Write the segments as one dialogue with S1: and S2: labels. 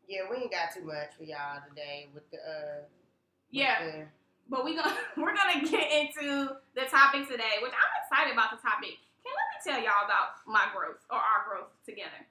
S1: Yeah, we ain't got too much for y'all today with the
S2: But we're gonna get into the topic today, which I'm excited about the topic. Let me tell y'all about my growth or our growth together.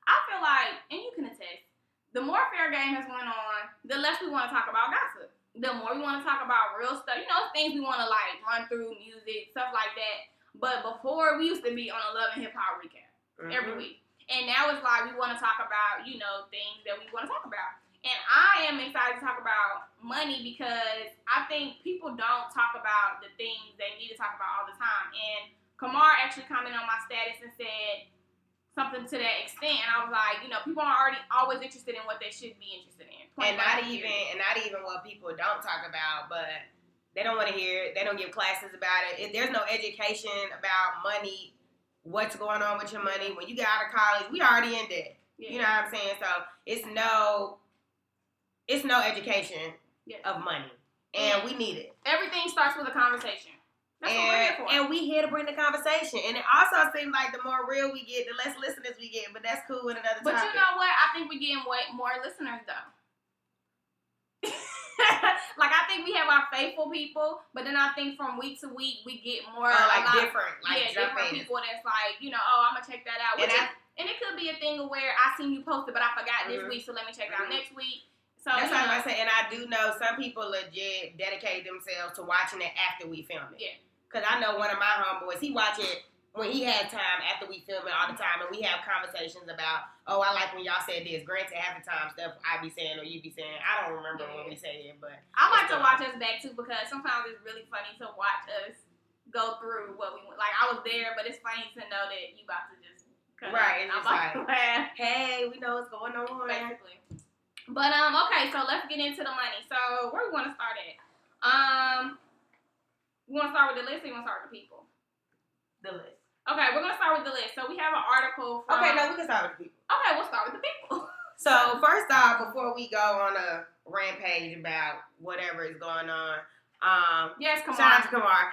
S2: I feel like, and you can attest, the more fair game has went on, the less we want to talk about gossip. The more we want to talk about real stuff, things we want to like run through, music, stuff like that. But before, we used to be on a Love and Hip Hop recap every week. And now it's like we want to talk about, things that we want to talk about. And I am excited to talk about money because I think people don't talk about the things they need to talk about all the time. And Kamar actually commented on my status and said something to that extent. And I was like, people are already always interested in what they should be interested in.
S1: And not even what people don't talk about, but they don't want to hear it. They don't give classes about it. There's no education about money, what's going on with your money. When you get out of college, we already in debt. Yeah. You know what I'm saying? So it's no education of money. And we need it.
S2: Everything starts with a conversation. That's what we're here for.
S1: And we here to bring the conversation. And it also seems like the more real we get, the less listeners we get. But that's cool with another topic.
S2: But you know what? I think we're getting way more listeners, though. Like, I think we have our faithful people, but then I think from week to week, we get more
S1: different
S2: people that's like, I'm going to check that out. And it could be a thing where I seen you posted, but I forgot this week, so let me check it out next week. So
S1: that's what I say, and I do know some people legit dedicate themselves to watching it after we film it. Yeah. Because I know one of my homeboys, he watch it when he has time after we film it all the time, and we have conversations about, I like when y'all said this. Granted, half the time stuff I be saying or you be saying, I don't remember when we say it, but
S2: I like to watch us back too because sometimes it's really funny to watch us go through what we like. I was there, but it's funny to know that you about to just
S1: right. And it's like, hey, we know what's going on,
S2: basically. But okay, so let's get into the money. So where we want to start at? We want to start with the list, or you want to start with the people?
S1: The list.
S2: Okay, we're going to start with the list. So we have an article from...
S1: Okay, no, we can start with the people.
S2: Okay, we'll start with the people.
S1: So first off, before we go on a rampage about whatever is going on,
S2: yes, Kamar.
S1: Shout out to Kamar.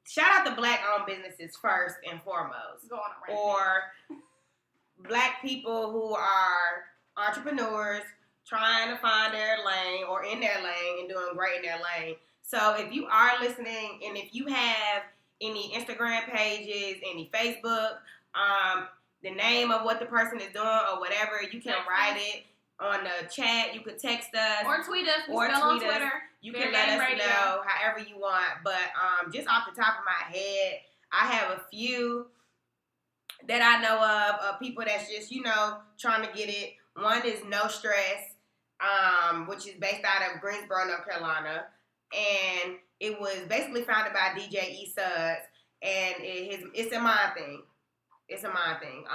S1: Shout out to Black-owned businesses first and foremost.
S2: Go on a rampage.
S1: Or Black people who are entrepreneurs trying to find their lane or in their lane and doing great in their lane. So if you are listening and if you have any Instagram pages, any Facebook, the name of what the person is doing or whatever, you can write it on the chat. You could text us.
S2: Or tweet us.
S1: On Twitter. You can let us know however you want. But just off the top of my head, I have a few that I know of people that's just, trying to get it. One is No Stress, which is based out of Greensboro, North Carolina. And it was basically founded by DJ E-Suds, and it's a mind thing. It's a mind thing.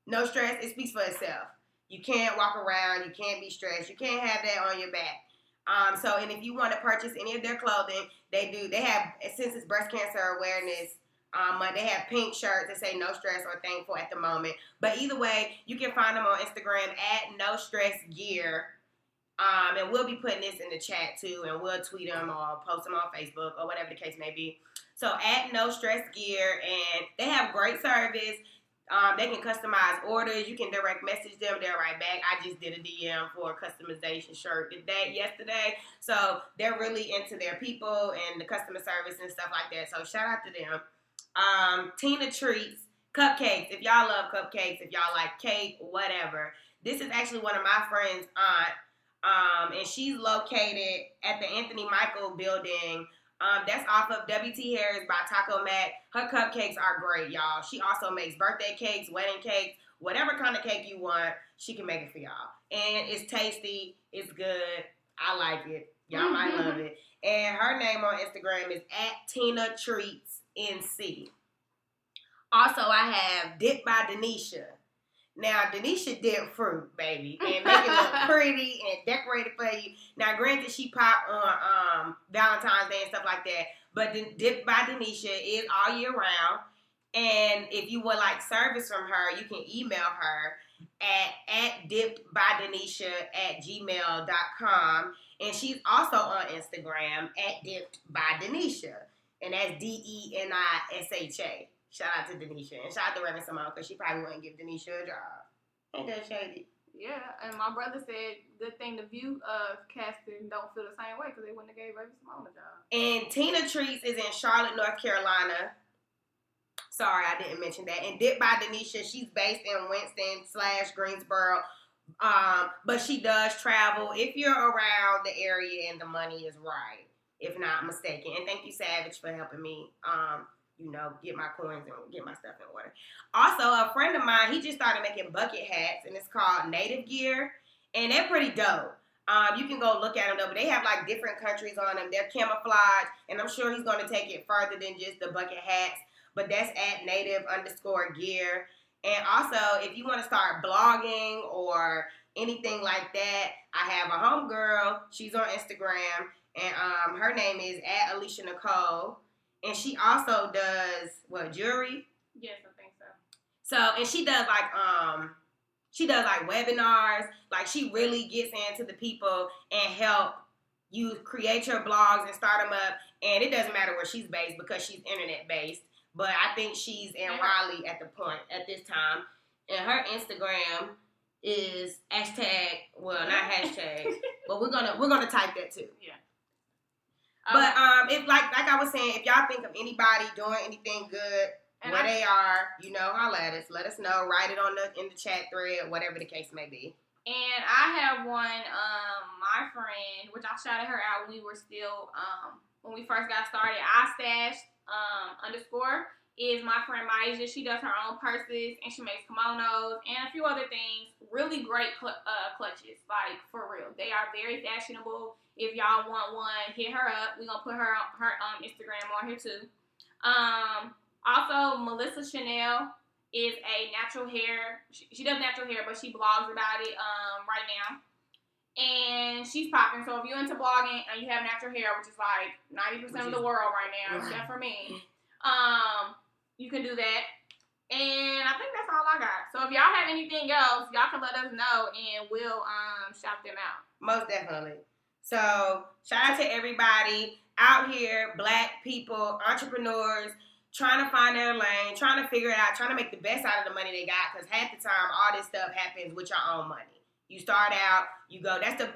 S1: No stress, it speaks for itself. You can't walk around, you can't be stressed, you can't have that on your back. And if you want to purchase any of their clothing, they have, since it's breast cancer awareness month, they have pink shirts that say no stress or thankful at the moment. But either way, you can find them on Instagram at No Stress Gear. And we'll be putting this in the chat too, and we'll tweet them or post them on Facebook or whatever the case may be. So at No Stress Gear, and they have great service. They can customize orders. You can direct message them. They're right back. I just did a DM for a customization shirt. Did that yesterday. So they're really into their people and the customer service and stuff like that. So shout out to them. Tina Treats, cupcakes. If y'all love cupcakes, if y'all like cake, whatever. This is actually one of my friend's aunt. And she's located at the Anthony Michael building. That's off of W.T. Harris by Taco Mac. Her cupcakes are great, y'all. She also makes birthday cakes, wedding cakes, whatever kind of cake you want, she can make it for y'all. And it's tasty. It's good. I like it. Y'all might love it. And her name on Instagram is @TinaTreatsNC. Also, I have Dip by Denisha. Now, Denisha dip fruit, baby, and make it look pretty and decorated for you. Now, granted, she popped on Valentine's Day and stuff like that, but the Dip by Denisha is all year round. And if you would like service from her, you can email her at dipbydenisha@gmail.com. And she's also on Instagram at dipbydenisha. And that's DENISHA. Shout out to Denisha. And shout out to Reverend Simone, because she probably wouldn't give Denisha a job. Ain't that shady?
S2: Yeah, and my brother said good thing the View casting don't feel the same way because they wouldn't have gave Raven Simone a job.
S1: And Tina Treats is in Charlotte, North Carolina. Sorry, I didn't mention that. And Dip by Denisha, she's based in Winston/Greensboro. But she does travel if you're around the area and the money is right, if not mistaken. And thank you, Savage, for helping me, get my coins and get my stuff in order. Also, a friend of mine, he just started making bucket hats, and it's called Native Gear, and they're pretty dope. You can go look at them, though, but they have, like, different countries on them. They're camouflage, and I'm sure he's going to take it further than just the bucket hats, but that's at native_gear. And also, if you want to start blogging or anything like that, I have a homegirl. She's on Instagram, and her name is @Alicia Nicole. And she also does, jewelry?
S2: Yes, I think so.
S1: So, and she does, like webinars. Like, she really gets into the people and help you create your blogs and start them up. And it doesn't matter where she's based because she's internet-based. But I think she's in Raleigh at this time. And her Instagram is not hashtag, but we're gonna type that too.
S2: Yeah.
S1: But if like I was saying, if y'all think of anybody doing anything good where they are, holla at us. Let us know. Write it in the chat thread, whatever the case may be.
S2: And I have one, my friend, which I shouted her out when we were still, when we first got started. iStash _ is my friend Maisha. She does her own purses and she makes kimonos and a few other things. Really great clutches, like for real. They are very fashionable. If y'all want one, hit her up. We're gonna put her Instagram on here too. Also, Melissa Chanel is a natural hair. She does natural hair, but she blogs about it right now. And she's popping. So if you're into blogging and you have natural hair, which is like 90% of the world right now, except for me, you can do that. And I think that's all I got. So if y'all have anything else, y'all can let us know and we'll shout them out.
S1: Most definitely. So shout out to everybody out here, Black people, entrepreneurs, trying to find their lane, trying to figure it out, trying to make the best out of the money they got. Because half the time, all this stuff happens with your own money. You start out, you go. That's the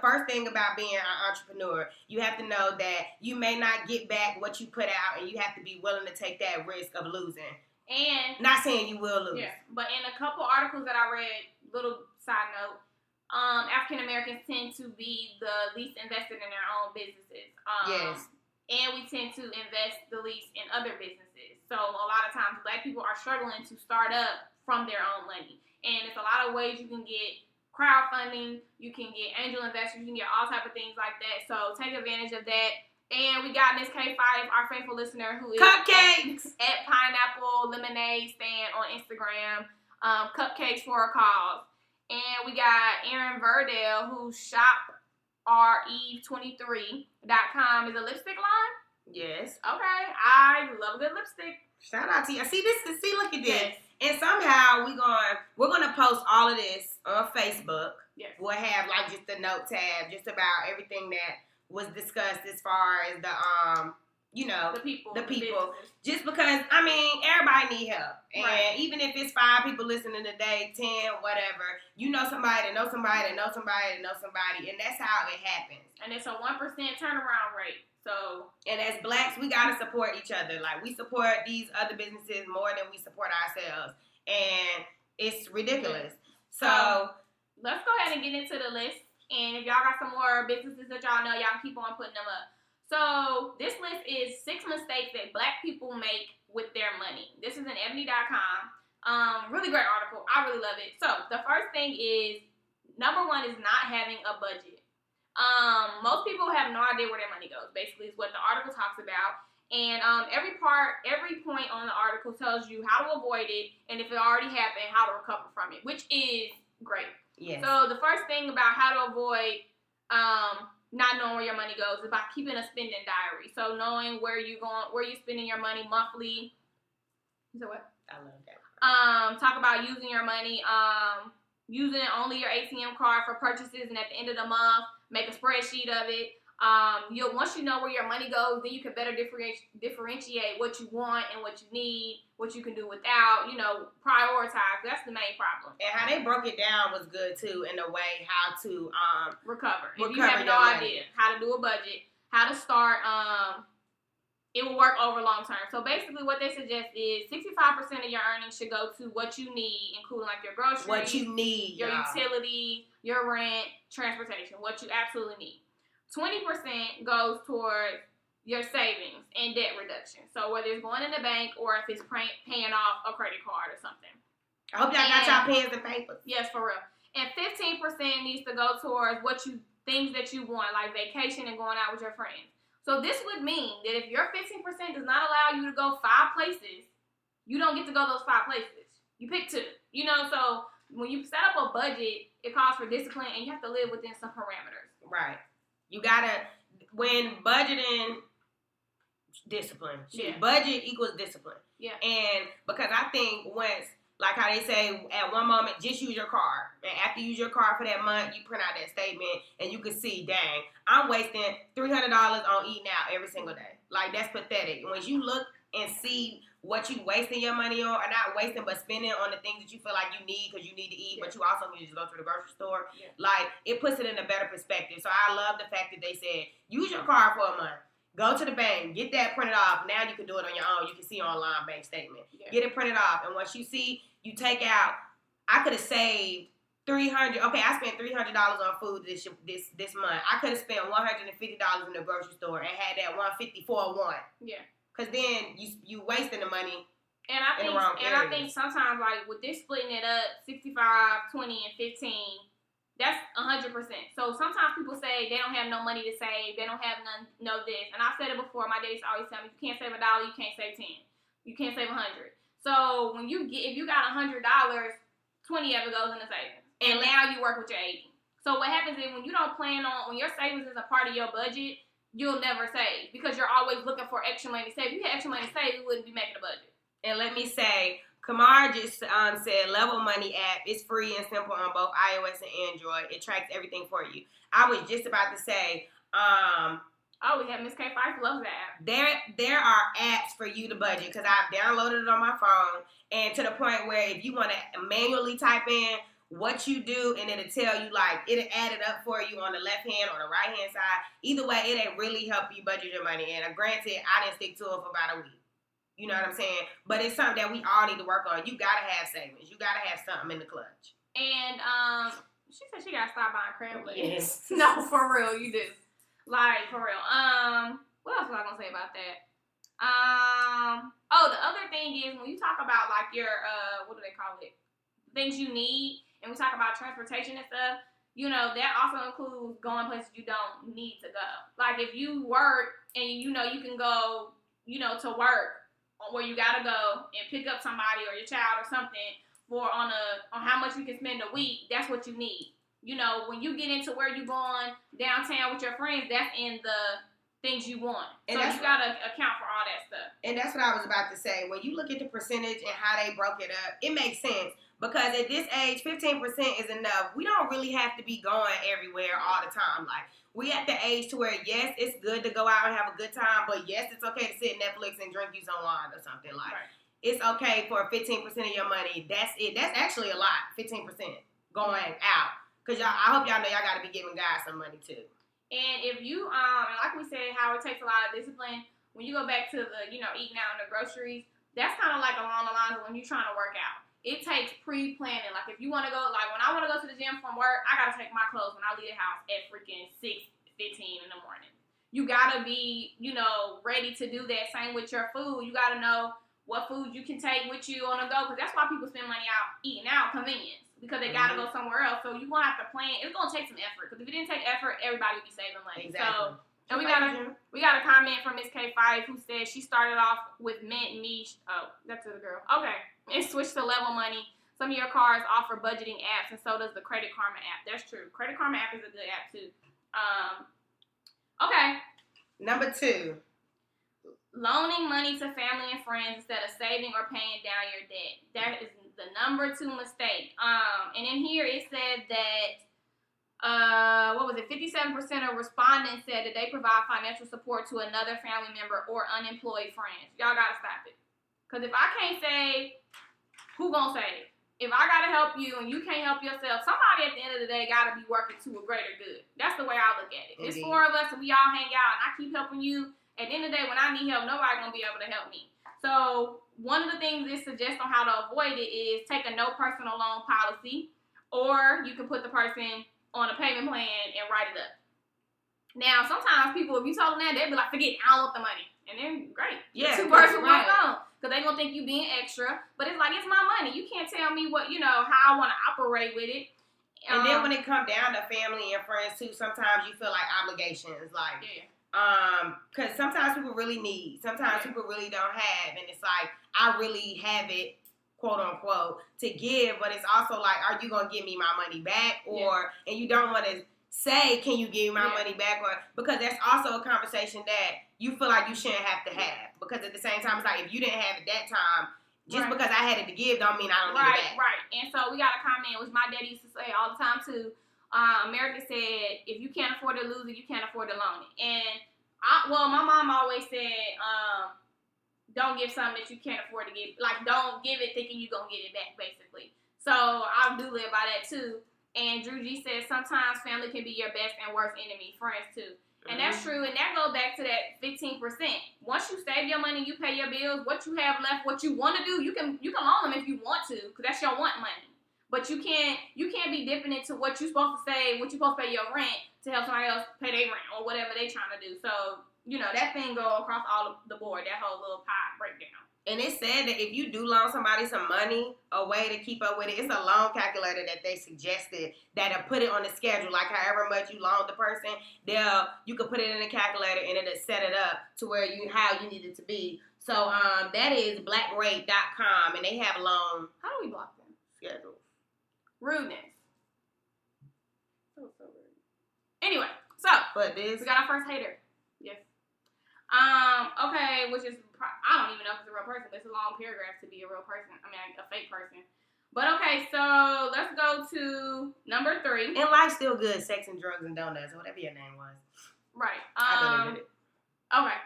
S1: first thing about being an entrepreneur. You have to know that you may not get back what you put out, and you have to be willing to take that risk of losing.
S2: And
S1: not saying you will lose.
S2: Yeah, but in a couple articles that I read, little side note, African Americans tend to be the least invested in their own businesses.
S1: Yes.
S2: And we tend to invest the least in other businesses. So a lot of times, Black people are struggling to start up from their own money. And it's a lot of ways you can get crowdfunding, you can get angel investors, you can get all type of things like that. So take advantage of that. And we got Miss K5, our faithful listener, who is
S1: Cupcakes
S2: at Pineapple Lemonade Stand on Instagram. Cupcakes for a cause. And we got Aaron Verdell, who shopReve23.com is a lipstick line.
S1: Yes.
S2: Okay, I love a good lipstick.
S1: Shout out to you. See, look at this.
S2: Yes.
S1: And somehow we're gonna post all of this on Facebook.
S2: Yes.
S1: We'll have like just a note tab just about everything that was discussed as far as the the people. Just because everybody need help. And
S2: right.
S1: Even if it's 5 people listening today, 10, whatever, you know somebody that knows somebody that knows somebody that knows somebody, and that's how it happens.
S2: And it's a 1% turnaround rate. So,
S1: and as Blacks, we gotta support each other. Like, we support these other businesses more than we support ourselves, and it's ridiculous. So
S2: let's go ahead and get into the list. And if y'all got some more businesses that y'all know, y'all keep on putting them up. So this list is 6 mistakes that Black people make with their money. This is an ebony.com. Really great article. I really love it. So the first thing is, number 1 is not having a budget. Most people have no idea where their money goes, basically, is what the article talks about. And every point on the article tells you how to avoid it, and if it already happened, how to recover from it, which is great.
S1: Yes.
S2: So the first thing about how to avoid not knowing where your money goes is by keeping a spending diary. So knowing where you're spending your money monthly. Is that what?
S1: I love that.
S2: Talk about using your money, using only your ATM card for purchases, and at the end of the month, make a spreadsheet of it. Once you know where your money goes, then you can better differentiate what you want and what you need, what you can do without. Prioritize. That's the main problem.
S1: And how they broke it down was good too, in a way how to
S2: recover. If you have no idea how to do a budget, how to start, it will work over long term. So basically, what they suggest is 65% of your earnings should go to what you need, including like your groceries,
S1: what you need,
S2: your utilities, your rent, transportation, what you absolutely need. 20% goes towards your savings and debt reduction. So whether it's going in the bank or if it's paying off a credit card or something.
S1: I hope y'all got y'all pens and papers.
S2: Yes, for real. And 15% needs to go towards things that you want, like vacation and going out with your friends. So this would mean that if your 15% does not allow you to go 5 places, you don't get to go those 5 places. You pick 2. So when you set up a budget, it calls for discipline and you have to live within some parameters.
S1: Right. You gotta, when budgeting, discipline. Budget equals discipline.
S2: Yeah.
S1: And because I think once, like how they say, at one moment, just use your card. And after you use your card for that month, you print out that statement and you can see, dang, I'm wasting $300 on eating out every single day. Like, that's pathetic. When you look and see what you wasting your money on, or not wasting, but spending on the things that you feel like you need because you need to eat, but you also need to just go to the grocery store. Yeah. Like, it puts it in a better perspective. So I love the fact that they said, use your card for a month. Go to the bank, get that printed off. Now you can do it on your own. You can see online bank statement. Yeah. Get it printed off. And once you see, you take out, I could have saved $300. Okay, I spent $300 on food this month. I could have spent $150 in the grocery store and had that $150 for one.
S2: Yeah.
S1: Because then you wasting the money
S2: in the wrong areas. I think sometimes, like, with this splitting it up, 65, 20, and 15, that's 100%. So sometimes people say they don't have no money to save. They don't have no this. And I've said it before. My daddy always tell me, you can't save $1, you can't save 10. You can't save 100. So if you got $100, 20 of it goes in the savings. And now you work with your 80. So what happens is when you don't plan on, when your savings is a part of your budget, you'll never save because you're always looking for extra money to save. If you had extra money to save, you wouldn't be making a budget.
S1: And let me say, Kamar just said Level Money app is free and simple on both iOS and Android. It tracks everything for you. I was just about to say,
S2: we have Miss K Fife loves that app.
S1: There are apps for you to budget because I've downloaded it on my phone, and to the point where if you want to manually type in what you do and it'll tell you, like, it'll add it up for you on the left hand or the right hand side. Either way, it'll really help you budget your money. And granted, I didn't stick to it for about a week. You know what I'm saying? But it's something that we all need to work on. You gotta have savings. You gotta have something in the clutch.
S2: And she said she gotta stop buying cranberries.
S1: Yes.
S2: No, for real, you do. Like, for real. What else was I gonna say about that? The other thing is when you talk about like your what do they call it? Things you need, and we talk about transportation and stuff. That also includes going places you don't need to go. Like if you work and you can go, to work, where you gotta go and pick up somebody or your child or something on how much you can spend a week, that's what you need. When you get into where you're going downtown with your friends, that's in the things you want. And so you gotta account for all that stuff.
S1: And that's what I was about to say. When you look at the percentage and how they broke it up, it makes sense. Because at this age, 15% is enough. We don't really have to be going everywhere all the time. Like, we at the age to where, yes, it's good to go out and have a good time, but yes, it's okay to sit Netflix and drink you some wine or something. Like, right. It's okay for 15% of your money. That's it. That's actually a lot, 15% going out. Because I hope y'all know y'all got to be giving guys some money, too.
S2: And if you, like we said, how it takes a lot of discipline, when you go back to the, eating out in the groceries, that's kind of like along the lines of when you're trying to work out. It takes pre-planning. Like, if you want to go, like, when I want to go to the gym from work, I got to take my clothes when I leave the house at freaking 6:15 in the morning. You got to be, ready to do that. Same with your food. You got to know what food you can take with you on the go, because that's why people spend money out eating out, convenience, because they got to go somewhere else. So you're going to have to plan. It's going to take some effort, because if it didn't take effort, everybody would be saving money.
S1: Exactly.
S2: So, and we got a comment from Miss K Fife who said she started off with mint me. Oh, that's the girl. Okay. And switched to Level Money. Some of your cards offer budgeting apps, and so does the Credit Karma app. That's true. Credit Karma app is a good app, too. Okay.
S1: Number 2.
S2: Loaning money to family and friends instead of saving or paying down your debt. That is the number 2 mistake. And in here it said that what was it? 57% of respondents said that they provide financial support to another family member or unemployed friends. Y'all gotta stop it. Because if I can't save, who gonna save? If I gotta help you and you can't help yourself, somebody at the end of the day gotta be working to a greater good. That's the way I look at it. It's 4 of us and we all hang out and I keep helping you. At the end of the day, when I need help, nobody gonna be able to help me. So one of the things this suggests on how to avoid it is take a no personal loan policy, or you can put the person on a payment plan and write it up. Now, sometimes people, if you told them that, they'd be like, forget it, I don't want the money. And then, great.
S1: Yeah.
S2: 2 birds with 1 stone. Because they're going to think you being extra. But it's like, it's my money. You can't tell me what, how I want to operate with it.
S1: And then when it comes down to family and friends, too, sometimes you feel like obligations. Like, because sometimes people really need. Sometimes people really don't have. And it's like, I really have it, quote unquote, to give. But it's also like, are you going to give me my money back? Or, and you don't want to say, can you give me my money back? Or because that's also a conversation that you feel like you shouldn't have to have. Because at the same time, it's like, if you didn't have it that time, just because I had it to give don't mean I don't need it back. Right.
S2: And so we got a comment, which my daddy used to say all the time too. America said, if you can't afford to lose it, you can't afford to loan it. And my mom always said, don't give something that you can't afford to give. Like, don't give it thinking you're going to get it back, basically. So I do live by that too. And Drew G says sometimes family can be your best and worst enemy, friends too. And that's true. And that goes back to that 15%. Once you save your money, you pay your bills, what you have left, what you want to do, you can loan them if you want to, because that's your want money. But you can't be dipping into what you're supposed to save, what you're supposed to pay your rent to help somebody else pay their rent or whatever they trying to do. So, that thing go across all of the board, that whole little pie breakdown.
S1: And it said that if you do loan somebody some money, a way to keep up with it, it's a loan calculator that they suggested that'll put it on the schedule. Like however much you loan the person, you can put it in the calculator and it'll set it up to where how you need it to be. So that is blackrate.com, and they have loan.
S2: How do we block them?
S1: Schedules.
S2: Rudeness. So rude. Anyway, so we got our first hater. Yes. Okay, which is, I don't even know if it's a real person. It's a long paragraph to be a real person. I mean, a fake person. But okay, so let's go to number 3.
S1: And life's still good. Sex and drugs and donuts, or whatever your name was.
S2: Right.
S1: I deleted it.
S2: Okay.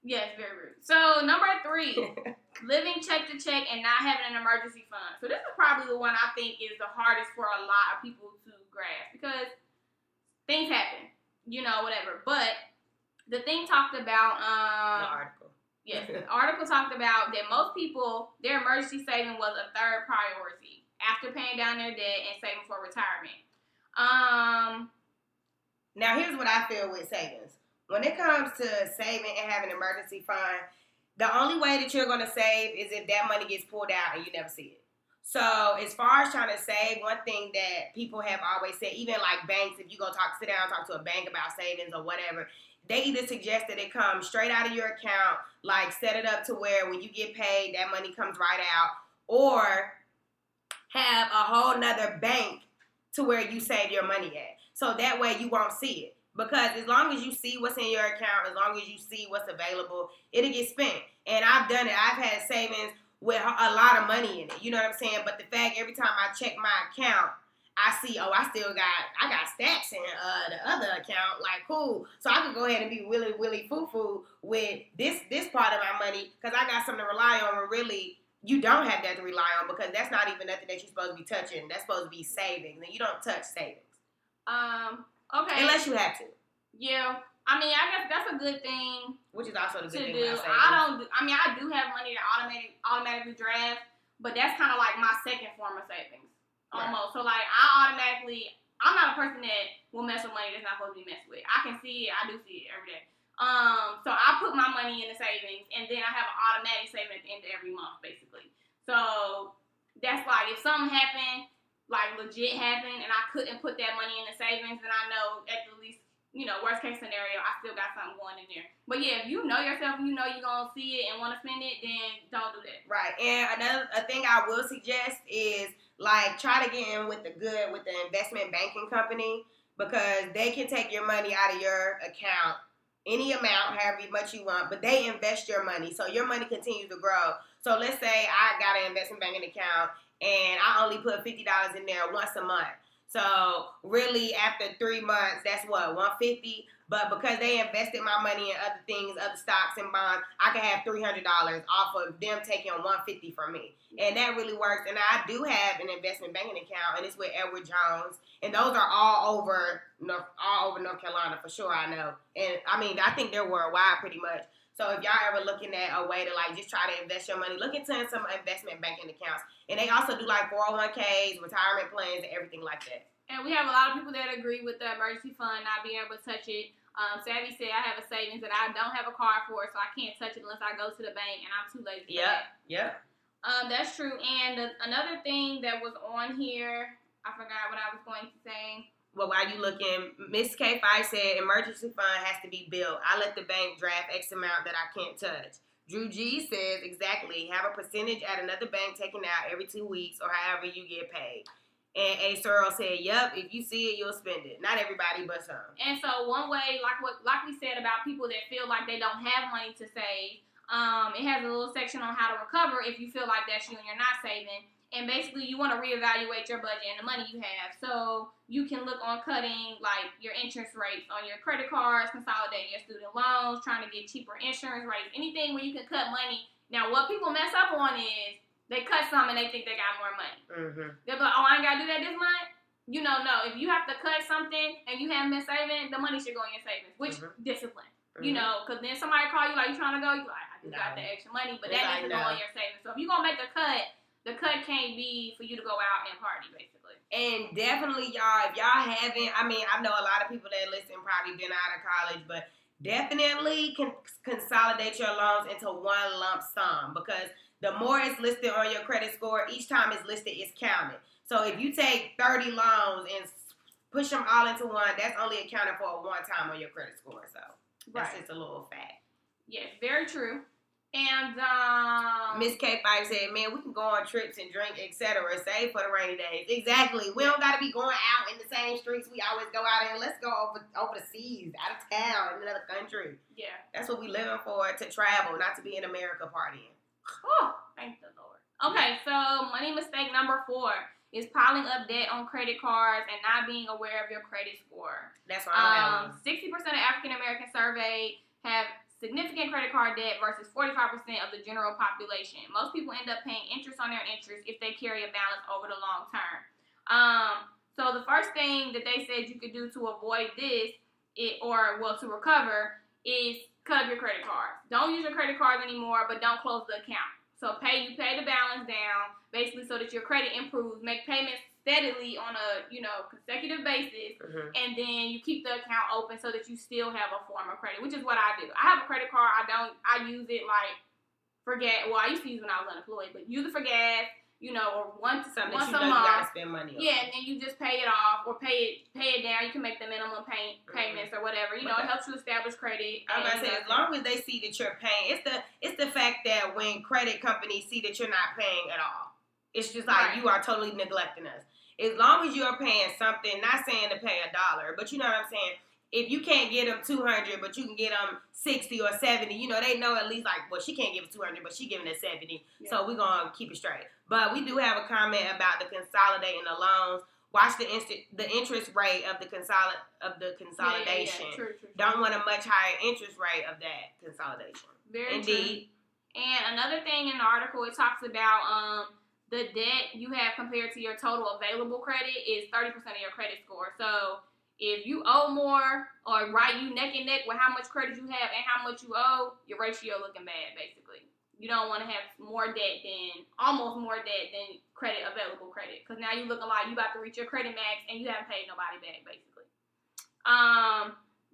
S2: Yes, very rude. So number 3, living check to check and not having an emergency fund. So this is probably the one I think is the hardest for a lot of people to grasp, because things happen, whatever. But the thing talked about,
S1: the article.
S2: Yes, the article talked about that most people, their emergency saving was a 3rd priority after paying down their debt and saving for retirement.
S1: Now, here's what I feel with savings. When it comes to saving and having an emergency fund, the only way that you're going to save is if that money gets pulled out and you never see it. So as far as trying to save, one thing that people have always said, even like banks, if you go sit down and talk to a bank about savings or whatever, they either suggest that it comes straight out of your account, like set it up to where when you get paid, that money comes right out, or have a whole nother bank to where you save your money at. So that way you won't see it. Because as long as you see what's in your account, as long as you see what's available, it'll get spent. And I've done it. I've had savings with a lot of money in it. You know what I'm saying? But the fact, every time I check my account, I see, I got stacks in the other account. Like, cool. So I can go ahead and be willy foo-foo with this part of my money, because I got something to rely on when really you don't have that to rely on, because that's not even nothing that you're supposed to be touching. That's supposed to be savings, and you don't touch savings.
S2: Okay.
S1: Unless you have to.
S2: Yeah. I mean, I guess that's a good thing.
S1: Which is also the good thing
S2: do.
S1: about savings.
S2: I do have money that automatically draft, but that's kind of like my second form of savings. Almost. Right. So, like, I'm not a person that will mess with money that's not supposed to be messed with. I can see it. I do see it every day. So I put my money in the savings, and then I have an automatic saving at the end of every month, basically. So that's like, if something happened, like legit happened, and I couldn't put that money in the savings, then I know at the least, worst case scenario, I still got something going in there. But yeah, if you know yourself, you're going to see it and want to spend it, then don't do that. Right.
S1: And a thing I will suggest is, like, try to get in with the investment banking company, because they can take your money out of your account, any amount, however much you want, but they invest your money, so your money continues to grow. So let's say I got an investment banking account, and I only put $50 in there once a month. So really, after 3 months, that's what, $150. But because they invested my money in other things, other stocks and bonds, I can have $300 off of them taking $150 from me, and that really works. And I do have an investment banking account, and it's with Edward Jones, and those are all over North Carolina for sure. I know, and I mean, I think they're worldwide pretty much. So if y'all ever looking at a way to like just try to invest your money, look into some investment banking accounts. And they also do like 401ks, retirement plans, and everything like that.
S2: And we have a lot of people that agree with the emergency fund not being able to touch it. Savvy said I have a savings that I don't have a card for, so I can't touch it unless I go to the bank, and I'm too lazy for that.
S1: Yep.
S2: That's true. And another thing that was on here, I forgot what I was going to say.
S1: Well, while you looking, Miss K5 said emergency fund has to be built. I let the bank draft X amount that I can't touch. Drew G says exactly. Have a percentage at another bank taken out every 2 weeks or however you get paid. And A. Searle said, "Yep, if you see it, you'll spend it. Not everybody, but some."
S2: And so one way, like we said about people that feel like they don't have money to save, it has a little section on how to recover if you feel like that's you and you're not saving. And basically, you want to reevaluate your budget and the money you have. So you can look on cutting like your interest rates on your credit cards, consolidating your student loans, trying to get cheaper insurance rates, anything where you can cut money. Now, what people mess up on is they cut some and they think they got more money.
S1: Mm-hmm.
S2: They're like, oh, I ain't got to do that this month. You know, no. If you have to cut something and you haven't been saving, the money should go in your savings, which discipline. You know, because then somebody call you like, you trying to go? You like, I just got the extra money, but that needs to go in your savings. So if you're going to make a cut, the cut can't be for you to go out and party, basically.
S1: And definitely, y'all, if y'all haven't, I mean, I know a lot of people that listen probably been out of college, but definitely consolidate your loans into one lump sum, because the more it's listed on your credit score, each time it's listed, it's counted. So if you take 30 loans and push them all into one, that's only accounted for one time on your credit score. So that's just a little fact.
S2: Yes, very true. And
S1: Miss K5 said, "Man, we can go on trips and drink, etc. Save for the rainy days." Exactly. We don't got to be going out in the same streets we always go out in. Let's go over the seas, out of town, in another country.
S2: Yeah.
S1: That's what we living for, to travel, not to be in America partying.
S2: Oh, thank the Lord. Okay, so money mistake number 4 is piling up debt on credit cards and not being aware of your credit score.
S1: That's why I have
S2: 60% of African Americans surveyed have significant credit card debt versus 45% of the general population. Most people end up paying interest on their interest if they carry a balance over the long term. So the first thing that they said you could do to avoid this, to recover, is cut up your credit cards. Don't use your credit cards anymore, but don't close the account. So you pay the balance down, basically, so that your credit improves. Make payments steadily on a consecutive basis, and then you keep the account open so that you still have a form of credit, which is what I do. I have a credit card. I use it like for gas. Well, I used to use it when I was unemployed, but use it for gas, or once a month.
S1: You gotta spend money on.
S2: Yeah, and then you just pay it off or pay it down. You can make the minimum payments or whatever. It helps you establish credit.
S1: I'm gonna say, as long as they see that you're paying, it's the fact that when credit companies see that you're not paying at all, it's just like you are totally neglecting us. As long as you're paying something, not saying to pay $1, but you know what I'm saying? If you can't get them 200, but you can get them 60 or 70, they know at least like, well, she can't give it 200, but she giving it 70. Yeah. So we're going to keep it straight. But we do have a comment about the consolidating the loans. Watch the interest rate of the consolidation.
S2: Yeah. True.
S1: Don't want a much higher interest rate of that consolidation.
S2: Very
S1: Indeed.
S2: True. And another thing in the article, it talks about the debt you have compared to your total available credit is 30% of your credit score. So if you owe more, or you neck and neck with how much credit you have and how much you owe, your ratio looking bad, basically. You don't want to have almost more debt than available credit. Because now you looking like you about to reach your credit max and you haven't paid nobody back, basically.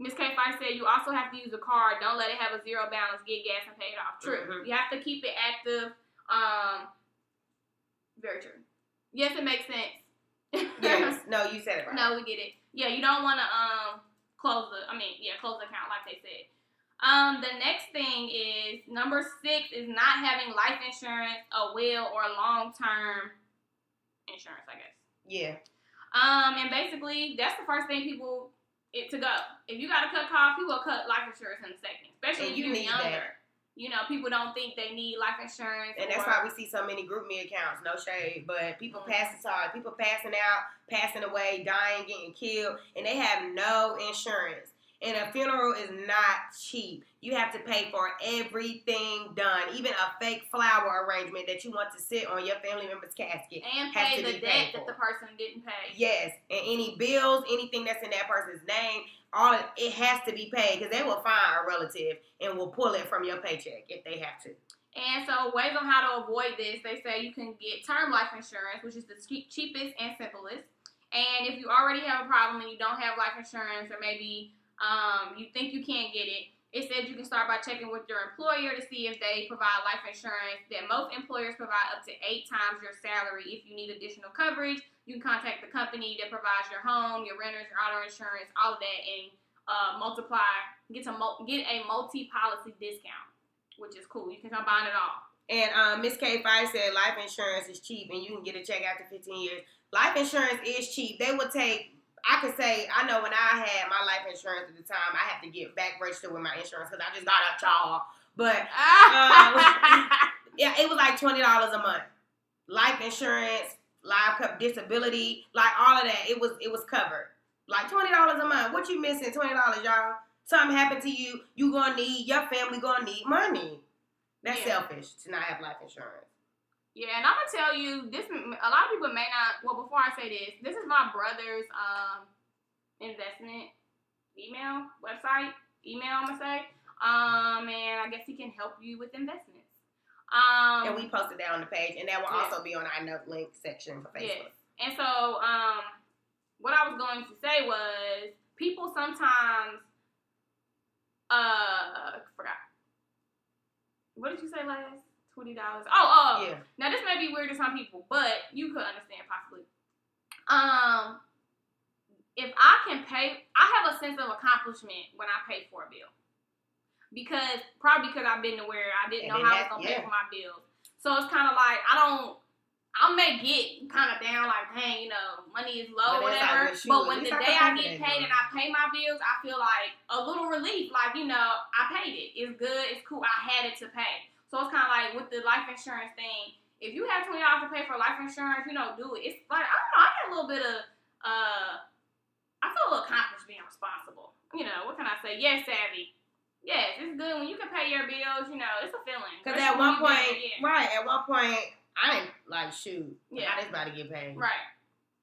S2: Ms. K5 said you also have to use a card. Don't let it have a zero balance. Get gas and pay it off. True. Mm-hmm. You have to keep it active. Very true. Yes, it makes sense.
S1: Yes. No, you said it right.
S2: No, we get it. Yeah, you don't want to close the account like they said. The next thing is number 6 is not having life insurance, a will, or long-term insurance, I guess.
S1: Yeah.
S2: And basically that's the first thing to go. If you got to cut costs, people will cut life insurance in a second, especially if you're younger. People don't think they need life insurance.
S1: And that's why we see so many GroupMe accounts, no shade, but people passing out, passing away, dying, getting killed, and they have no insurance. And a funeral is not cheap. You have to pay for everything done, even a fake flower arrangement that you want to sit on your family member's casket.
S2: And pay the debt that the person didn't pay.
S1: Yes, and any bills, anything that's in that person's name, it has to be paid because they will find a relative and will pull it from your paycheck if they have to.
S2: And so ways on how to avoid this, they say you can get term life insurance, which is the cheapest and simplest. And if you already have a problem and you don't have life insurance, or maybe you think you can't get it, it says you can start by checking with your employer to see if they provide life insurance. That most employers provide up to 8 times your salary. If you need additional coverage, you can contact the company that provides your home, your renters, your auto insurance, all of that, and get a multi-policy discount, which is cool. You can combine it all.
S1: And Miss K5 said life insurance is cheap and you can get a check after 15 years. Life insurance is cheap. They would take, I could say, I know when I had my life insurance at the time, I had to get back registered with my insurance because I just got a job. But yeah, it was like $20 a month. Life insurance, life disability, like all of that, it was covered. Like $20 a month. What you missing? $20, y'all. Something happened to you, your family gonna need money. That's selfish to not have life insurance.
S2: Yeah, and I'm gonna tell you this. A lot of people may not. Well, before I say this is my brother's investment website. I'm gonna say. And I guess he can help you with investments.
S1: And we posted that on the page, and that will also be on our note link section for Facebook.
S2: Yes. And so, what I was going to say was, people sometimes, forgot. What did you say last? $20. Oh. Yeah. Now this may be weird to some people, but you could understand possibly. If I can pay, I have a sense of accomplishment when I pay for a bill. Because I've been to where I didn't know how I was going to pay for my bills. So it's kind of like, I may get kind of down like, dang, money is low or whatever. But when the day I get paid and I pay my bills, I feel like a little relief. Like, I paid it. It's good. It's cool. I had it to pay. So it's kind of like with the life insurance thing. If you have $20 to pay for life insurance, do it. It's like, I don't know. I get a little bit of, I feel a little accomplished being responsible. What can I say? Yes, savvy. Yes, it's good when you can pay your bills. It's a feeling.
S1: Because at one point, I didn't like, shoot. Yeah. How this about to get paid?
S2: Right.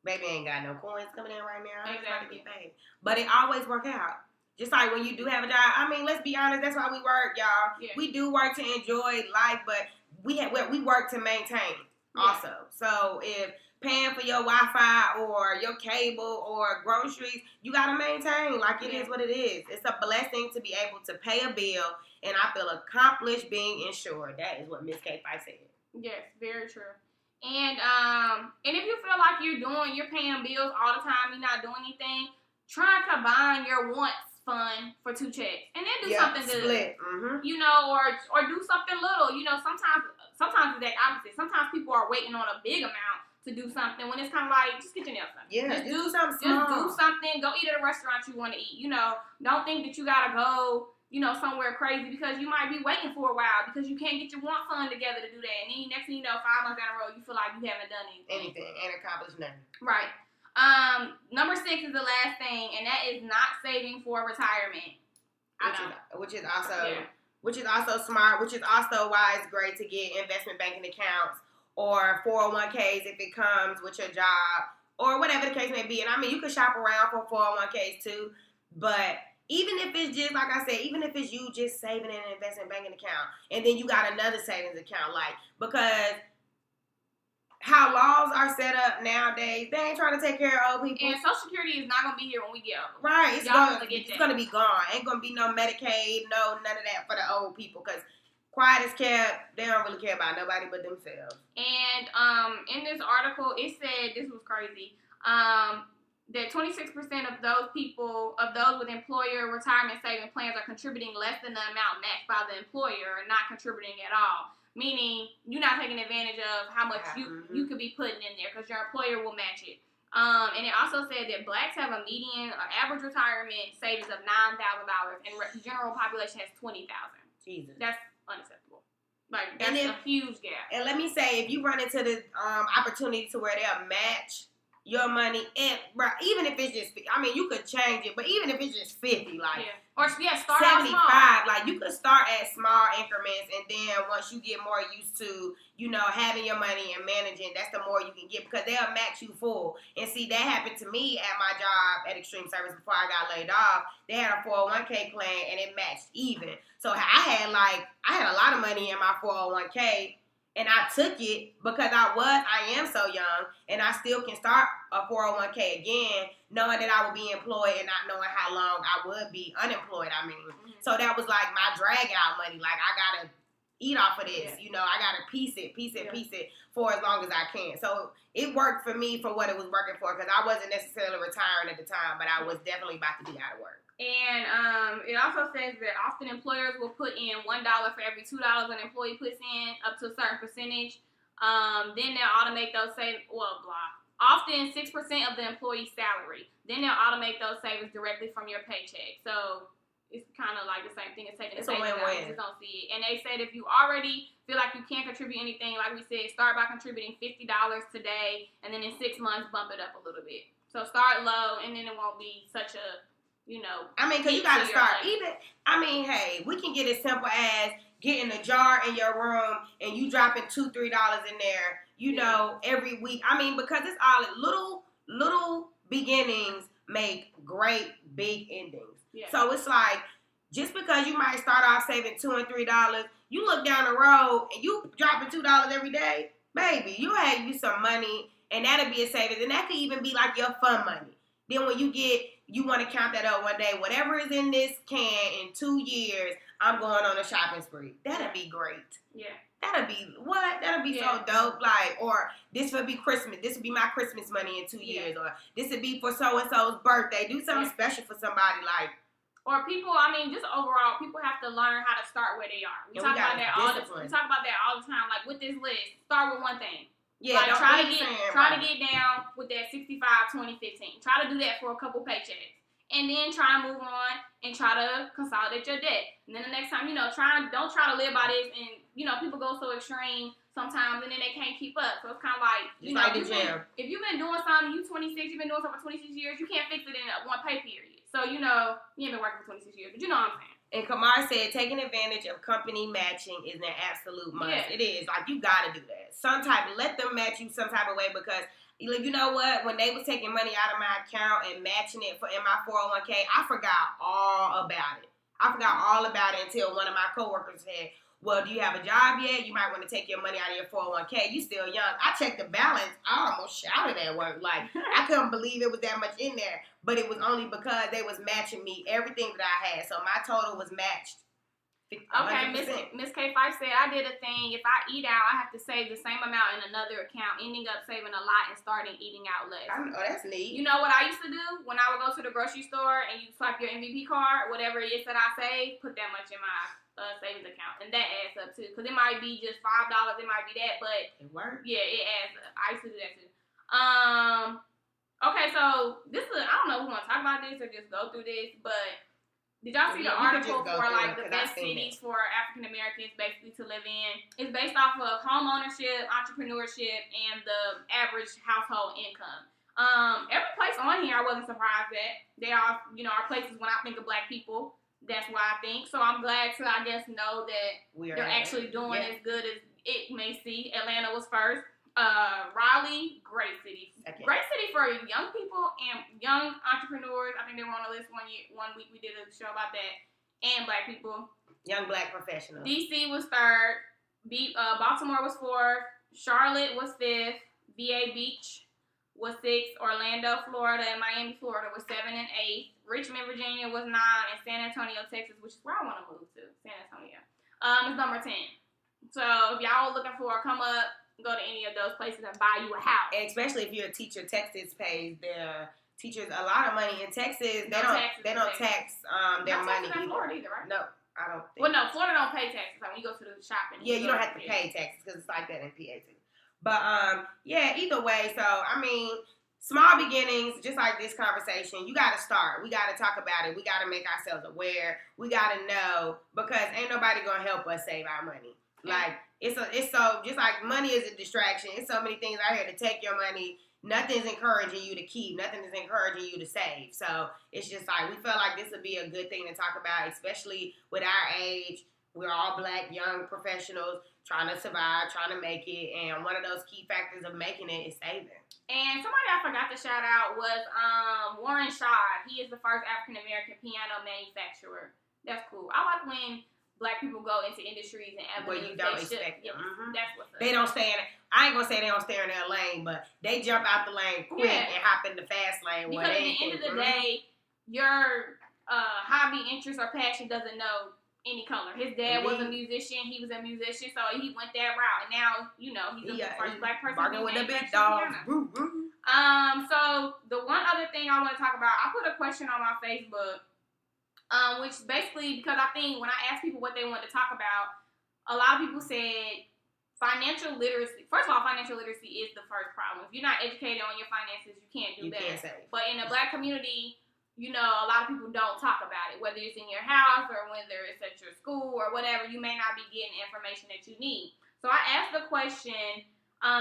S1: Baby ain't got no coins coming in right now. How
S2: exactly.
S1: About to get paid? But it always work out. Just like when you do have a job. I mean, let's be honest. That's why we work, y'all. Yeah. We do work to enjoy life, but we work to maintain also. So if paying for your Wi-Fi or your cable or groceries, you got to maintain. Like, it is what it is. It's a blessing to be able to pay a bill, and I feel accomplished being insured. That is what Miss K5 said.
S2: Yes, very true. And if you feel like you're paying bills all the time, you're not doing anything, try and combine your wants fund for 2 checks, and then do something good.
S1: Split. Mm-hmm.
S2: Or do something little. Sometimes it's the opposite. Sometimes people are waiting on a big amount to do something when it's kind of like, just get your nails done.
S1: Yeah, just do something small.
S2: Just do something. Go eat at a restaurant you want to eat. Don't think that you gotta go, somewhere crazy because you might be waiting for a while because you can't get your want fund together to do that, and then next thing you know, 5 months down the road, you feel like you haven't done anything.
S1: Ain't accomplished nothing.
S2: Right. Number 6 is the last thing, and that is not saving for retirement.
S1: Which is also smart, which is also why it's great to get investment banking accounts or 401ks if it comes with your job or whatever the case may be. And I mean, you can shop around for 401ks too, but even if it's just, like I said, even if it's you just saving in an investment banking account and then you got another savings account, because how laws are set up nowadays, they ain't trying to take care of old people.
S2: And Social Security is not going to be here when we get older.
S1: Right. It's going to be gone. Ain't going to be no Medicaid, none of that for the old people. Because quiet as kept, they don't really care about nobody but themselves.
S2: And in this article, it said, this was crazy, that 26% of those with employer retirement saving plans are contributing less than the amount matched by the employer and not contributing at all. Meaning, you're not taking advantage of how much you could be putting in there because your employer will match it. And it also said that blacks have a median or average retirement savings of $9,000 and the general population has $20,000.
S1: Jesus.
S2: That's unacceptable. Like, that's a huge gap.
S1: And let me say, if you run into the opportunity to where they'll match your money, and even if it's just, I mean, you could change it, but even if it's just 50, like,
S2: or start
S1: 75,
S2: small.
S1: like, you could start at small increments, and then once you get more used to, you know, having your money and managing, that's the more you can get, because they'll match you full. And see, that happened to me at my job at Extreme Service before I got laid off. They had a 401k plan, and it matched even. So I had a lot of money in my 401k, and I took it because I am so young, and I still can start a 401k again, knowing that I will be employed and not knowing how long I would be unemployed. I mean, so that was like my drag out money. Like, I gotta eat off of this, you know, I gotta piece it for as long as I can. So it worked for me for what it was working for, because I wasn't necessarily retiring at the time, but I was definitely about to be out of work.
S2: And it also says that often employers will put in $1 for every $2 an employee puts in, up to a certain percentage. Then they'll automate those savings. Often 6% of the employee's salary. Then they'll automate those savings directly from your paycheck. So it's kind of like the same thing as taking the savings out. You just don't see it. And they said if you already feel like you can't contribute anything, like we said, start by contributing $50 today, and then in 6 months bump it up a little bit. So start low, and then it won't be such a, you know,
S1: I mean, because you got to start. Hey, we can get as simple as getting a jar in your room and you dropping $2-3 in there, you know, every week. I mean, because it's all little beginnings make great big endings. Yeah. So it's like, just because you might start off saving $2 and $3, you look down the road and you dropping $2 every day, baby, you'll have you some money, and that'll be a savings. And that could even be like your fun money. Then when you want to count that up one day, whatever is in this can in 2 years, I'm going on a shopping spree. That'd be great.
S2: Yeah.
S1: That'd be so dope. Like, or this would be Christmas. This would be my Christmas money in 2 years. Or this would be for so-and-so's birthday. Do something special for somebody. Like,
S2: or people, I mean, just overall, people have to learn how to start where they are. We talk about that all the time. Like, with this list, start with one thing. Yeah, like, try to get down with that 65, 20, 15. Try to do that for a couple paychecks. And then try and move on and try to consolidate your debt. And then the next time, you know, don't try to live by this. And, you know, people go so extreme sometimes and then they can't keep up. So it's kind of like, you know, if you've been doing something, you 26, you've been doing something for 26 years, you can't fix it in one pay period. So, you know, you ain't been working for 26 years, but you know what I'm saying.
S1: And Kamar said taking advantage of company matching is an absolute must. Yeah. It is. Like, you got to do that. Let them match you some type of way, because you know what? When they was taking money out of my account and matching it in my 401k, I forgot all about it. Until one of my coworkers said, well, do you have a job yet? You might want to take your money out of your 401k. You still young. I checked the balance. I almost shouted at work. Like, I couldn't believe it was that much in there. But it was only because they was matching me everything that I had. So my total was matched. 100%.
S2: Okay, Miss K5 said, I did a thing. If I eat out, I have to save the same amount in another account, ending up saving a lot and starting eating out less.
S1: Oh, that's neat.
S2: You know what I used to do? When I would go to the grocery store and you swipe your MVP card, whatever it is that I save, put that much in my savings account. And that adds up too. Because it might be just $5, it might be that, but
S1: it works.
S2: Yeah, it adds up. I used to do that too. Okay, so this is, I don't know if we want to talk about this or just go through this, but did y'all see the article for like the best cities for African Americans basically to live in? It's based off of home ownership, entrepreneurship, and the average household income. Every place on here I wasn't surprised at. They are, you know, are places when I think of Black people. That's why I think. So I'm glad to, I guess, know that they're actually doing as good as it may see. Atlanta was first. Raleigh, great city. Okay. Great city for young people and young entrepreneurs. I think they were on the list one week we did a show about that. And Black people.
S1: Young Black professionals.
S2: DC was third. Baltimore was fourth. Charlotte was fifth. VA Beach was sixth. Orlando, Florida, and Miami, Florida was 7 and 8. Richmond, Virginia was 9. And San Antonio, Texas, which is where I want to move to. San Antonio. Is number 10. So if y'all are looking for a come up, go to any of those places and buy you a house.
S1: And especially if you're a teacher, Texas pays their teachers a lot of money. In Texas, they don't tax their money.
S2: Not Florida either, right?
S1: No, I don't think.
S2: Well, no, Florida don't pay taxes. Like when you go to the shopping.
S1: Yeah, you don't have to pay taxes because it's like that in PA too. But either way, so I mean, small beginnings, just like this conversation, you got to start. We got to talk about it. We got to make ourselves aware. We got to know, because ain't nobody going to help us save our money. Like, it's so, just like money is a distraction. It's so many things out here to take your money. Nothing's encouraging you to keep. Nothing is encouraging you to save. So it's just like, we felt like this would be a good thing to talk about, especially with our age. We're all Black, young professionals trying to survive, trying to make it. And one of those key factors of making it is saving.
S2: And somebody I forgot to shout out was Warren Shaw. He is the first African-American piano manufacturer. That's cool. I like when Black people go into industries and avenues
S1: where you don't expect them.
S2: Mm-hmm. That's what's up.
S1: They don't stay in it. I ain't gonna say they don't stay in their lane, but they jump out the lane quick and hop in the fast lane.
S2: Because at the end of the day, your hobby, interest, or passion doesn't know any color. His dad was a musician. He was a musician, so he went that route. And now, he's the first Black person
S1: to with the big dogs.
S2: So the one other thing I want to talk about, I put a question on my Facebook, which basically, because I think when I asked people what they wanted to talk about, a lot of people said financial literacy. First of all, financial literacy is the first problem. If you're not educated on your finances, you can't do that.
S1: Can't save.
S2: But in the Black community, a lot of people don't talk about it, whether it's in your house or whether it's at your school or whatever. You may not be getting information that you need. So I asked the question,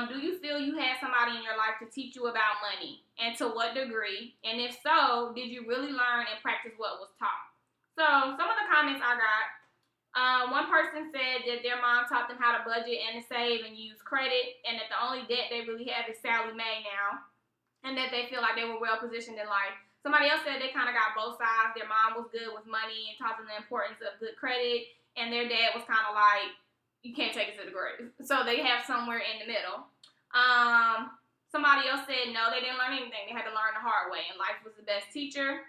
S2: do you feel you had somebody in your life to teach you about money, and to what degree? And if so, did you really learn and practice what was taught? So some of the comments I got, one person said that their mom taught them how to budget and to save and use credit, and that the only debt they really have is Sallie Mae now, and that they feel like they were well positioned in life. Somebody else said they kind of got both sides. Their mom was good with money and taught them the importance of good credit, and their dad was kind of like, you can't take it to the grave. So they have somewhere in the middle. Somebody else said no, they didn't learn anything. They had to learn the hard way, and life was the best teacher.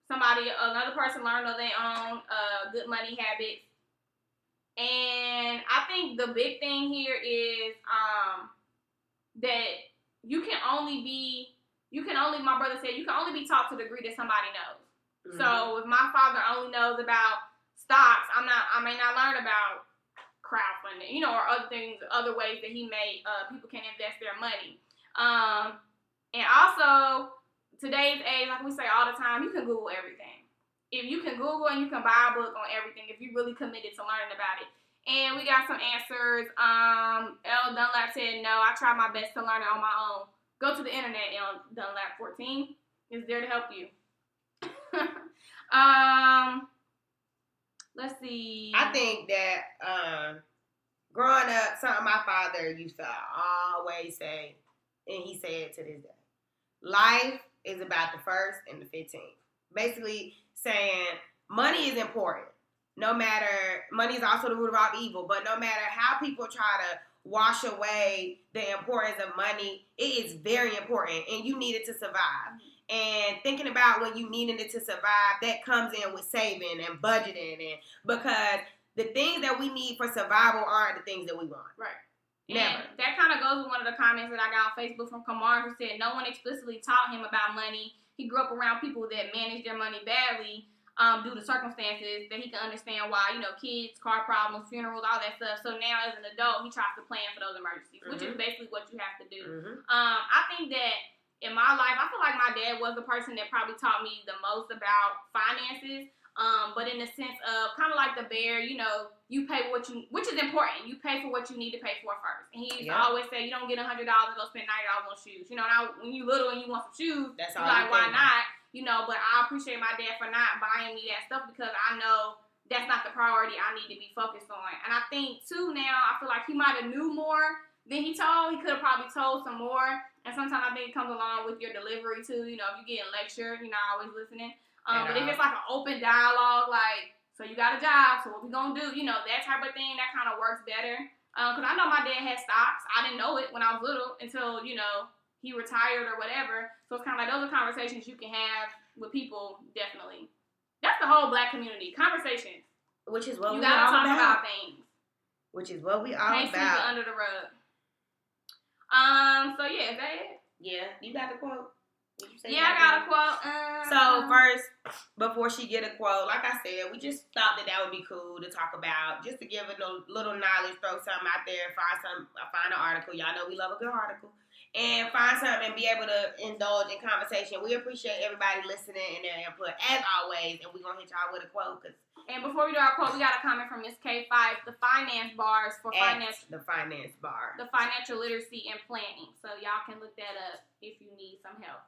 S2: Another person learned on their own good money habits. And I think the big thing here is that my brother said, you can only be taught to the degree that somebody knows. Mm-hmm. So if my father only knows about stocks, I may not learn about crowdfunding, or other things, other ways that people can invest their money. And also, today's age, like we say all the time, you can Google everything. If you can Google and you can buy a book on everything, if you're really committed to learning about it. And we got some answers. L. Dunlap said, no, I try my best to learn it on my own. Go to the internet, L. Dunlap 14 is there to help you. Let's see.
S1: I think that growing up, something my father used to always say, and he said to this day, life is about the 1st and the 15th. Basically saying money is important. Money is also the root of all evil, but no matter how people try to wash away the importance of money, it is very important, and you need it to survive. And thinking about when you needed it to survive, that comes in with saving and budgeting, and because the things that we need for survival aren't the things that we want.
S2: Right.
S1: Never.
S2: And that kind of goes with one of the comments that I got on Facebook from Kamar, who said no one explicitly taught him about money. He grew up around people that managed their money badly due to circumstances that he can understand why, kids, car problems, funerals, all that stuff. So now as an adult, he tries to plan for those emergencies, which is basically what you have to do. Mm-hmm. I think that in my life, I feel like my dad was the person that probably taught me the most about finances. But in the sense of kind of like the bear, you pay which is important. You pay for what you need to pay for first. And he used to always say, you don't get $100 and go spend $90 on shoes. Now when you little and you want some shoes,
S1: that's
S2: you're like, why not? But I appreciate my dad for not buying me that stuff because I know that's not the priority I need to be focused on. And I think too now, I feel like he might have knew more than he told. He could have probably told some more. And sometimes I think it comes along with your delivery too. If you're getting lectured, you're not always listening. But if it's like an open dialogue, like, so you got a job, so what we gonna do? That type of thing, that kind of works better. Because I know my dad had stocks. I didn't know it when I was little until, he retired or whatever. So it's kind of like those are conversations you can have with people, definitely. That's the whole Black community. Conversations.
S1: Which is what
S2: you
S1: we all
S2: talk
S1: about.
S2: Things.
S1: Which is what we all
S2: Can't
S1: about.
S2: sweep it under the rug. So yeah, is that it?
S1: Yeah, you got the quote?
S2: Yeah, I got a quote.
S1: So first, before she get a quote, like I said, we just thought that would be cool to talk about, just to give it a little knowledge, throw something out there, find an article. Y'all know we love a good article. and find something and be able to indulge in conversation. We appreciate everybody listening and their input as always, and we're gonna hit y'all with a quote.
S2: And before we do our quote, we got a comment from Miss K5. The finance bars for
S1: the finance bar,
S2: the financial literacy and planning. So y'all can look that up if you need some help.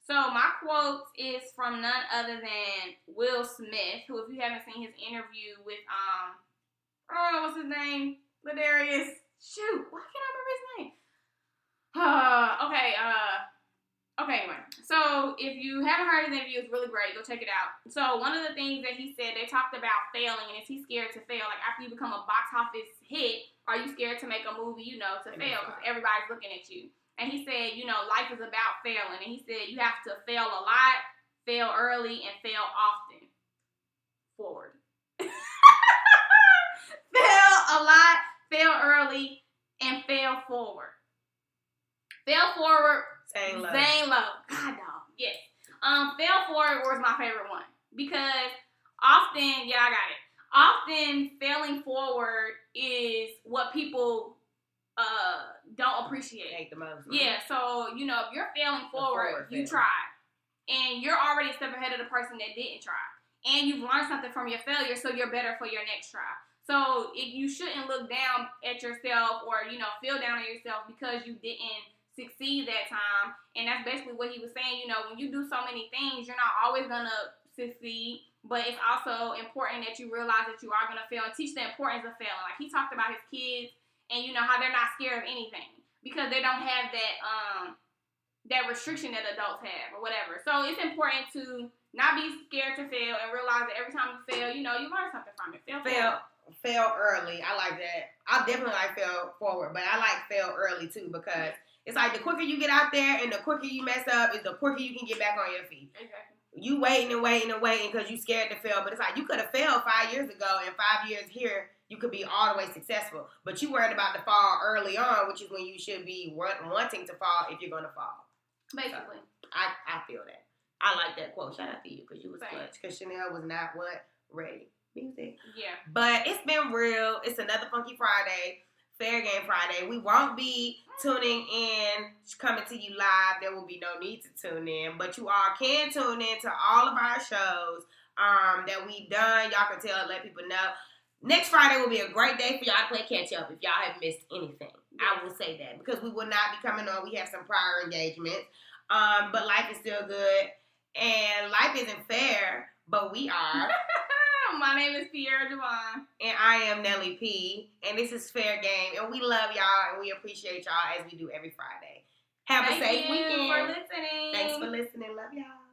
S2: So my quote is from none other than Will Smith, who, if you haven't seen his interview with what's his name? Ladarius. Shoot, why can't I remember his name? Okay, anyway. So if you haven't heard his interview, it's really great. Go check it out. So one of the things that he said, they talked about failing, and is he scared to fail? Like, after you become a box office hit, are you scared to make a movie, to fail? Because everybody's looking at you. And he said, life is about failing. And he said you have to fail a lot, fail early, and fail often. Forward. Fail a lot, fail early, and fail forward. Fail forward.
S1: Zane
S2: Lowe. God dog. Yes. Fail forward was my favorite one. Because often, I got it. Often failing forward is what people don't appreciate
S1: the most.
S2: Yeah, so if you're failing forward, you tried. And you're already a step ahead of the person that didn't try. And you've learned something from your failure, so you're better for your next try. So you shouldn't look down at yourself or, feel down on yourself because you didn't succeed that time. And that's basically what he was saying. When you do so many things, you're not always going to succeed. But it's also important that you realize that you are going to fail and teach the importance of failing. Like, he talked about his kids and, how they're not scared of anything because they don't have that restriction that adults have or whatever. So it's important to not be scared to fail and realize that every time you fail, you learn something from it.
S1: Fail early. I like that. I definitely like fail forward, but I like fail early too because it's like the quicker you get out there and the quicker you mess up is the quicker you can get back on your feet.
S2: Exactly.
S1: You waiting because you scared to fail, but it's like you could have failed 5 years ago and 5 years here you could be all the way successful. But you worried about to fall early on, which is when you should be wanting to fall if you're going to fall.
S2: Basically.
S1: So, I feel that. I like that quote. Shout out to you because you was clutch. Because Chanel was not ready. Music.
S2: Yeah.
S1: But it's been real. It's another Funky Friday. Fair Game Friday. We won't be tuning in, coming to you live. There will be no need to tune in. But you all can tune in to all of our shows that we've done. Y'all can tell, let people know. Next Friday will be a great day for y'all to play catch up if y'all have missed anything. I will say that because we will not be coming on. We have some prior engagements. But life is still good. And life isn't fair, but we are.
S2: My name is Pierre Javon.
S1: And I am Nelly P. And this is Fair Game. And we love y'all and we appreciate y'all as we do every Friday. Have a safe weekend.
S2: Thank you for listening.
S1: Thanks for listening. Love y'all.